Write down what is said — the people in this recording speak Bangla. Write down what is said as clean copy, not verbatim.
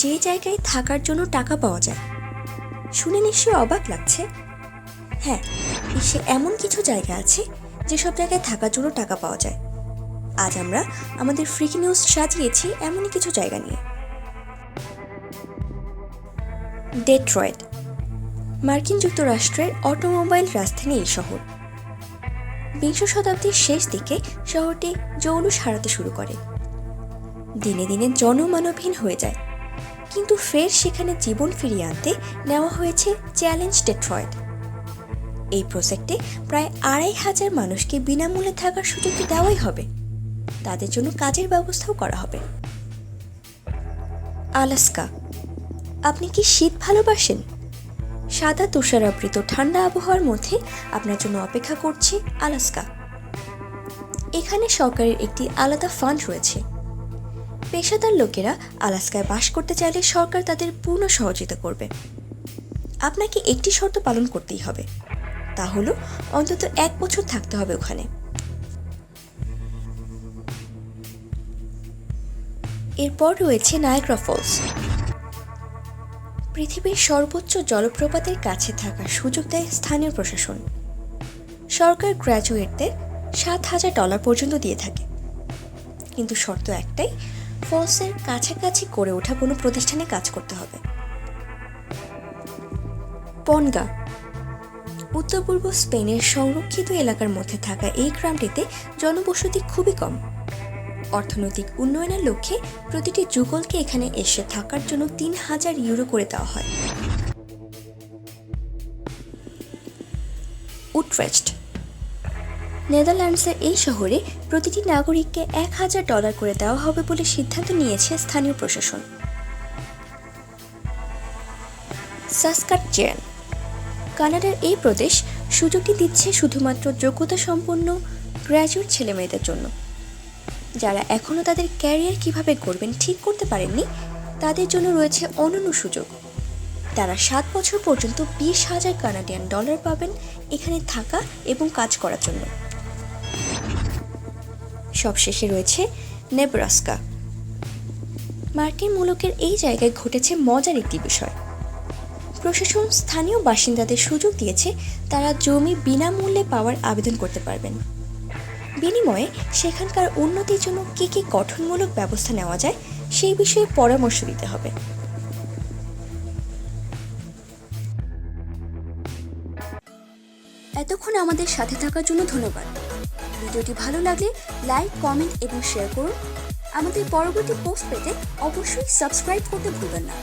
যে জায়গায় থাকার জন্য টাকা পাওয়া যায়। শুনে নিশ্চয়ই অবাক লাগছে। হ্যাঁ, বিশ্বে এমন কিছু জায়গা আছে যেসব জায়গায় থাকার জন্য টাকা পাওয়া যায়। আজ আমরা আমাদের ফ্রিকি নিউজ সাজিয়েছি এমনই কিছু জায়গা নিয়ে। ডেট্রয়েট, মার্কিন যুক্তরাষ্ট্রের অটোমোবাইল রাজধানী এই শহর। বিংশ শতাব্দীর শেষ দিকে শহরটি জৌলুস হারাতে শুরু করে, দিনে দিনে জনমানবহীন হয়ে যায়। কিন্তু ফের সেখানে জীবন ফিরিয়ে আনতে নেওয়া হয়েছে চ্যালেঞ্জ ডেট্রয়েট। এই প্রজেক্টে প্রায় ২৫০০ মানুষকে বিনামূল্যে থাকার সুযোগ দেওয়াই হবে। তাদের জন্য কাজের ব্যবস্থাও করা হবে। আলাস্কা, আপনি কি শীত ভালোবাসেন? সাদা তুষারাবৃত ঠান্ডা আবহাওয়ার মধ্যে আপনার জন্য অপেক্ষা করছে আলাস্কা। এখানে সরকারের একটি আলাদা ফান্ড রয়েছে। পেশাদার লোকেরা আলাস্কায় বাস করতে চাইলে সরকার তাদের পূর্ণ সহযোগিতা করবে। আপনাকে একটি শর্ত পালন করতেই হবে, তা হলো অন্তত ১ বছর থাকতে হবে ওখানে। এরপর রয়েছে নায়াগ্রা ফলস। পৃথিবীর সর্বোচ্চ জলপ্রপাতের কাছে থাকার সুযোগ দেয় স্থানীয় প্রশাসন। সরকার গ্র্যাজুয়েটদের $৭,০০০ পর্যন্ত দিয়ে থাকে, কিন্তু শর্ত একটাই, ফলসের কাছাকাছি করে ওঠা কোনো প্রতিষ্ঠানে কাজ করতে হবে। পনগা, উত্তর পূর্ব স্পেনের সংরক্ষিত এলাকার মধ্যে থাকা এই গ্রামটিতে জনবসতি খুবই কম। অর্থনৈতিক উন্নয়নের লক্ষ্যে প্রতিটি যুগলকে এখানে এসে থাকার জন্য ৩,০০০ ইউরো করে দেওয়া হয়। উটরেচ্ট, নেদারল্যান্ডসের এই শহরে প্রতিটি নাগরিককে $১,০০০ করে দেওয়া হবে বলে সিদ্ধান্ত নিয়েছে স্থানীয় প্রশাসন। সাসকাটচেয়ান, কানাডার এই প্রদেশ সুযোগটি দিচ্ছে শুধুমাত্র যোগ্যতা সম্পন্ন গ্র্যাজুয়েট ছেলেমেয়েদের জন্য। যারা এখনও তাদের ক্যারিয়ার কিভাবে করবেন ঠিক করতে পারেননি, তাদের জন্য রয়েছে অনন্য সুযোগ। তারা ৭ বছর পর্যন্ত $২০,০০০ পাবেন এখানে থাকা এবং কাজ করার জন্য। সবশেষে রয়েছে নেব্রাস্কা। মার্কিন মুলুকের এই জায়গায় ঘটেছে মজার একটি বিষয়। প্রশাসন স্থানীয় বাসিন্দাদের সুযোগ দিয়েছে তারা জমি বিনামূল্যে পাওয়ার আবেদন করতে পারবেন। বিনিময়ে সেখানকার উন্নতির জন্য কী কী গঠনমূলক ব্যবস্থা নেওয়া যায় সেই বিষয়ে পরামর্শ দিতে হবে। এতক্ষণ আমাদের সাথে থাকার জন্য ধন্যবাদ। ভিডিওটি ভালো লাগলে লাইক, কমেন্ট এবং শেয়ার করুন। আমাদের পরবর্তী পোস্ট পেতে অবশ্যই সাবস্ক্রাইব করতে ভুলবেন না।